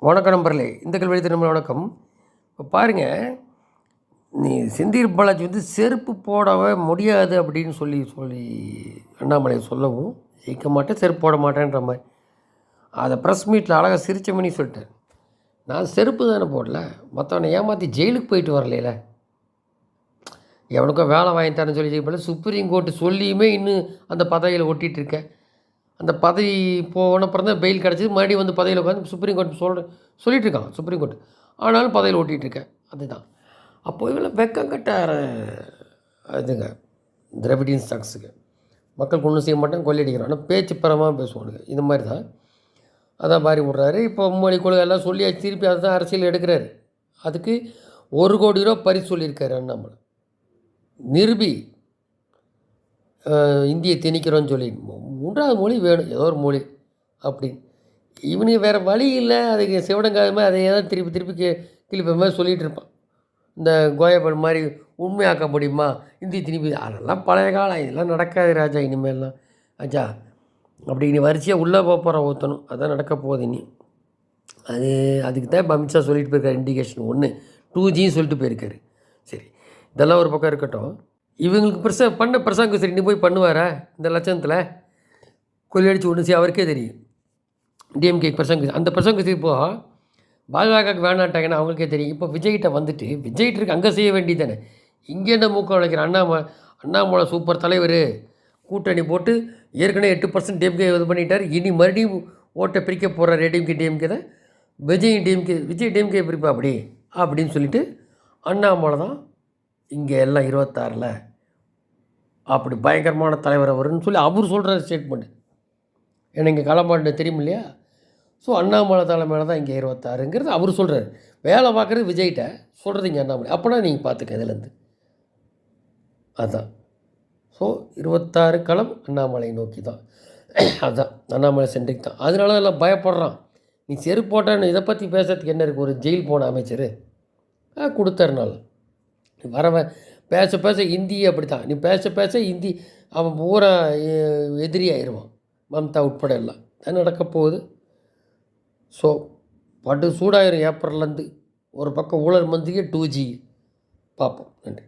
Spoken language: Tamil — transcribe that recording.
வணக்கம் நம்பர்களே, இந்த கல்வி திரும்ப வணக்கம். இப்போ பாருங்கள், நீ செந்தில் பாலாஜி செருப்பு போடவே முடியாது அப்படின்னு சொல்லி சொல்லி அண்ணாமலை சொல்லவும், ஜெயிக்க மாட்டேன் செருப்பு போட மாட்டேன்ற மாதிரி அதை ப்ரெஸ் மீட்டில் அழகாக சிரிச்ச மணி சொல்லிட்டேன். நான் செருப்பு தானே போடல, மற்றவனை ஏமாற்றி ஜெயிலுக்கு போயிட்டு வரலையில, எவனுக்கும் வேலை வாங்கி தரேன்னு சொல்லி ஜெயிப்பல சுப்ரீம் கோர்ட்டு சொல்லியுமே இன்னும் அந்த பதவியில் ஒட்டிகிட்டு இருக்கேன். அந்த பதவி போனப்புறம் தான் பெயில் கிடச்சிது. மறுபடியும் பதவியில் உட்காந்து சுப்ரீம் கோர்ட் சொல்லிகிட்டு இருக்கான் சுப்ரீம் கோர்ட். ஆனாலும் பதவியில் ஓட்டிகிட்ருக்கேன். அதுதான் அப்போது இவளை வெக்கங்கட்ட இதுங்க திராவிடியன் ஸ்டாக்ஸுக்கு மக்களுக்கு ஒன்றும் செய்ய மாட்டேன், கொள்ளையடிக்கிறான். ஆனால் பேச்சு பரமாக பேசுவானுங்க. இந்த மாதிரி தான் அதான் மாறி விட்றாரு. இப்போ மொழி கொள்கை எல்லாம் சொல்லி திருப்பி அதை தான் அரசியல் எடுக்கிறாரு. அதுக்கு 1 கோடி ரூபா பரிசு சொல்லியிருக்காரு அண்ணாமலை. நிரூபி இந்தியை திணிக்கிறோன்னு சொல்லி 3வது மொழி வேணும், ஏதோ ஒரு மொழி அப்படின்னு. இவனுக்கு வேறு வழி இல்லை. அதுக்கு சிவடங்காதமே அதையே தான் திருப்பி திருப்பி கிளிப்ப மாதிரி சொல்லிகிட்டு இருப்பான். இந்த கோயப்பன் மாதிரி உண்மையாக்க முடியுமா இந்தி திருப்பி, அதெல்லாம் பழைய காலம், இதெல்லாம் நடக்காது ராஜா இனிமேல்லாம். ஆச்சா அப்படி இனி வரிசையாக உள்ளே போகிற ஊற்றணும், அதான் நடக்க போகுது இனி. அதுக்கு தான் இப்போ அமித்ஷா சொல்லிட்டு போயிருக்காரு. இண்டிகேஷன் 1 2Gன்னு சொல்லிட்டு போயிருக்காரு. சரி, இதெல்லாம் ஒரு பக்கம் இருக்கட்டும். இவங்களுக்கு பிரசாங்கம் சரி, நீ போய் பண்ணுவாரா இந்த லட்சணத்தில் கொள்ளையடிச்சு ஒன்று செய்ய அவருக்கே தெரியும். டிஎம்கே பிரசங்க அந்த பிரசங்க இப்போது பாஜகவுக்கு வேணாட்டாங்கன்னா அவங்களுக்கே தெரியும். இப்போ விஜய்கிட்ட விஜய்கிட்ட இருக்கு அங்கே செய்ய வேண்டியது தானே. இங்கே என்ன மூக்க உழைக்கிற அண்ணாமலை சூப்பர் தலைவர், கூட்டணி போட்டு ஏற்கனவே 8% டிஎம்கே இது பண்ணிட்டார். இனி மறுபடியும் ஓட்டை பிரிக்க போகிறார். டிஎம்கே தான் விஜய் டிஎம்கே பிரிப்பா அப்படின்னு சொல்லிட்டு அண்ணாமலை தான் இங்கே எல்லாம் 26ல் அப்படி பயங்கரமான தலைவர் அவருன்னு சொல்லி அவர் சொல்கிற ஸ்டேட்மெண்ட். ஏன்னா இங்கே களமாண்டு தெரியும் இல்லையா. ஸோ அண்ணாமலை தலைமையில் தான் இங்கே 26ங்கிறது அவர் சொல்கிறார். வேலை பார்க்குறது விஜய்கிட்ட சொல்கிறது இங்கே அண்ணாமலை. அப்போனா நீங்கள் பார்த்துக்க இதுலேருந்து அதுதான். ஸோ 26 களம் அண்ணாமலை நோக்கி தான். அதுதான் அண்ணாமலை சென்ட்ரிக் தான். அதனால தான் எல்லாம் பயப்படுறான். நீ செருப்பு போட்டான்னு இதை பற்றி பேசுறதுக்கு என்ன இருக்குது? ஒரு ஜெயில் போன அமைச்சர் கொடுத்தாருனால வரவன் பேச பேச ஹிந்தி அப்படி தான். நீ பேச பேச ஹிந்தி அவன் பூரா எதிரியாயிருவான். மம்தா உட்பட எல்லாம் தான் நடக்க போகுது. ஸோ பட்டு சூடாயிரும் ஏப்ரல்லேருந்து. ஒரு பக்கம் ஊழல் மந்திரியே 2G பார்ப்போம். நன்றி.